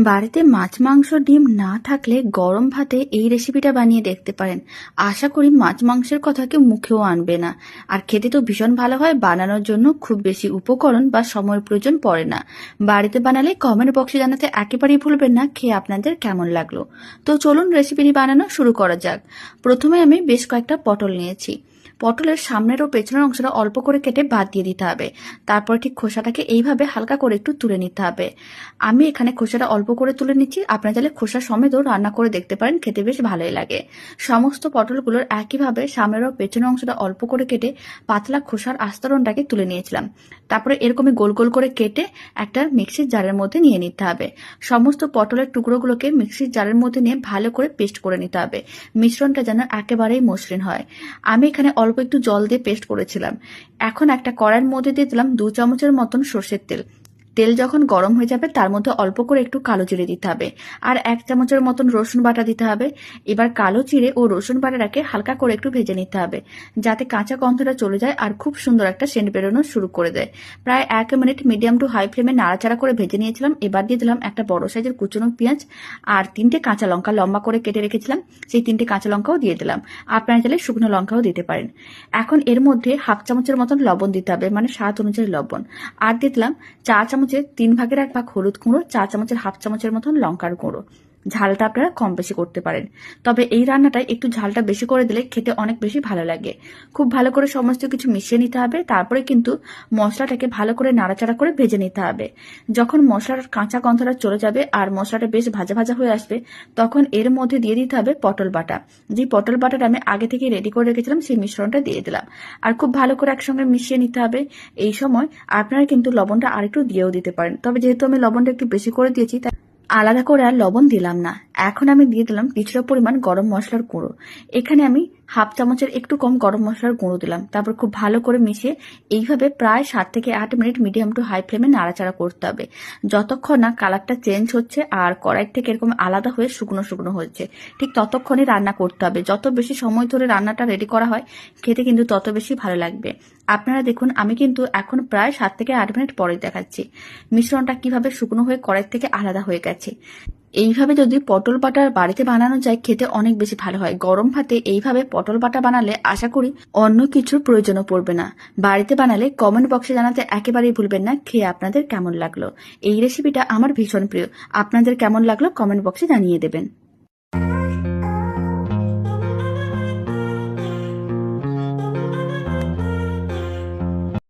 বাড়িতে মাছ মাংস ডিম না থাকলে গরম ভাতে এই রেসিপিটা বানিয়ে দেখতে পারেন। আশা করি মাছ মাংসের কথা কেউ মুখেও আনবে না। আর খেতে তো ভীষণ ভালো হয়। বানানোর জন্য খুব বেশি উপকরণ বা সময়ের প্রয়োজন পড়ে না। বাড়িতে বানালে কমেন্ট বক্সে জানাতে একেবারেই ভুলবেন না খেয়ে আপনাদের কেমন লাগলো। তো চলুন রেসিপিটি বানানো শুরু করা যাক। প্রথমে আমি বেশ কয়েকটা পটল নিয়েছি। পটলের সামনের ও পেছনের অংশটা অল্প করে কেটে বাদ দিয়ে দিতে হবে। তারপর ঠিক খোসাটাকে এইভাবে হালকা করে একটু তুলে নিতে হবে। আমি এখানে খোসাটা অল্প করে তুলে নিচ্ছি। আপনারা চাইলে খোসা সমেতও রান্না করে দেখতে পারেন, খেতে বেশ ভালোই লাগে। সমস্ত পটলগুলোর একইভাবে সামনের ও পেছনের অংশটা অল্প করে কেটে পাতলা খোসার আস্তরণটাকে তুলে নিয়েছিলাম। তারপরে এরকমই গোল গোল করে কেটে একটা মিক্সির জারের মধ্যে নিয়ে নিতে হবে। সমস্ত পটলের টুকরোগুলোকে মিক্সির জারের মধ্যে নিয়ে ভালো করে পেস্ট করে নিতে হবে। মিশ্রণটা যেন একেবারেই মসৃণ হয়। আমি এখানে অল্প একটু জল দিয়ে পেস্ট করেছিলাম। এখন একটা কড়াইয়ের মধ্যে দিয়ে দিলাম 2 চামচের মতন সর্ষের তেল। তেল যখন গরম হয়ে যাবে তার মধ্যে অল্প করে একটু কালো জিরে দিতে হবে। আর 1 চামচের মতন রসুন বাটা দিতে হবে। এবার কালো জিরে ও রসুন বাটাটাকে হালকা করে একটু ভেজে নিতে হবে, যাতে কাঁচা গন্ধটা চলে যায় আর খুব সুন্দর একটা সেন্ট বেরোনো শুরু করে দেয়। প্রায় 1 মিনিট মিডিয়াম টু হাই ফ্লেমে নাড়াচাড়া করে ভেজে নিয়েছিলাম। এবার দিয়ে দিলাম একটা বড় সাইজের কুচনো পেঁয়াজ আর 3টে কাঁচা লঙ্কা লম্বা করে কেটে রেখেছিলাম। সেই 3টে কাঁচা লঙ্কাও দিয়ে দিলাম। আপনারা চাইলে শুকনো লঙ্কাও দিতে পারেন। এখন এর মধ্যে 1/2 চামচের মতন লবণ দিতে হবে, মানে স্বাদ অনুযায়ী লবণ। আর দিয়ে দিলাম 4 চামচের 3 ভাগের 1 ভাগ হলুদ গুঁড়ো, 4 চামচের 1/2 চামচের মতন লঙ্কার গুঁড়ো। ঝালটা আপনারা কম বেশি করতে পারেন, তবে এই রান্নাটায় একটু ঝালটা বেশি করে দিলে খেতে অনেক বেশি ভালো লাগে। খুব ভালো করে সমস্ত কিছু মিশিয়ে নিতে হবে। তারপরে কিন্তু মশলাটাকে ভালো করে নাড়াচাড়া করে ভেজে নিতে হবে। যখন মশলার কাঁচা গন্ধটা চলে যাবে আর মশলাটা বেশ ভাজা ভাজা হয়ে আসবে, তখন এর মধ্যে দিয়ে দিতে হবে পটল বাটা। যে পটল বাটাটা আমি আগে থেকে রেডি করে রেখেছিলাম সেই মিশ্রণটা দিয়ে দিলাম। আর খুব ভালো করে একসঙ্গে মিশিয়ে নিতে হবে। এই সময় আপনারা কিন্তু লবণটা আরেকটু দিয়েও দিতে পারেন, তবে যেহেতু আমি লবণটা একটু বেশি করে দিয়েছি তাই আলাদা করে আর লবণ দিলাম না। এখন আমি দিয়ে দিলাম কিছুটা পরিমাণ গরম মশলার গুঁড়ো। এখানে আমি 1/2 চামচের একটু কম গরম মশলার গুঁড়ো দিলাম। তারপর খুব ভালো করে মিশিয়ে এইভাবে প্রায় 7 থেকে 8 মিনিট মিডিয়াম টু হাই ফ্লেমে নাড়াচাড়া করতে হবে, যতক্ষণ না কালারটা চেঞ্জ হচ্ছে আর কড়াই থেকে এরকম আলাদা হয়ে শুকনো শুকনো হচ্ছে, ঠিক ততক্ষণই রান্না করতে হবে। যত বেশি সময় ধরে রান্নাটা রেডি করা হয় খেতে কিন্তু তত বেশি ভালো লাগবে। আপনারা দেখুন, আমি কিন্তু এখন প্রায় 7 থেকে 8 মিনিট পরে দেখাচ্ছি মিশ্রণটা কিভাবে শুকনো হয়ে কড়াই থেকে আলাদা হয়ে গেছে। এইভাবে যদি পটল বাটা বাড়িতে বানানো যায় খেতে অনেক বেশি ভালো হয়। গরম ভাতে এইভাবে পটল বাটা বানালে আশা করি অন্য কিছুর প্রয়োজনও পড়বে না। বাড়িতে বানালে কমেন্ট বক্সে জানাতে একেবারেই ভুলবেন না খেয়ে আপনাদের কেমন লাগলো। এই রেসিপিটা আমার ভীষণ প্রিয়। আপনাদের কেমন লাগলো কমেন্ট বক্সে জানিয়ে দেবেন।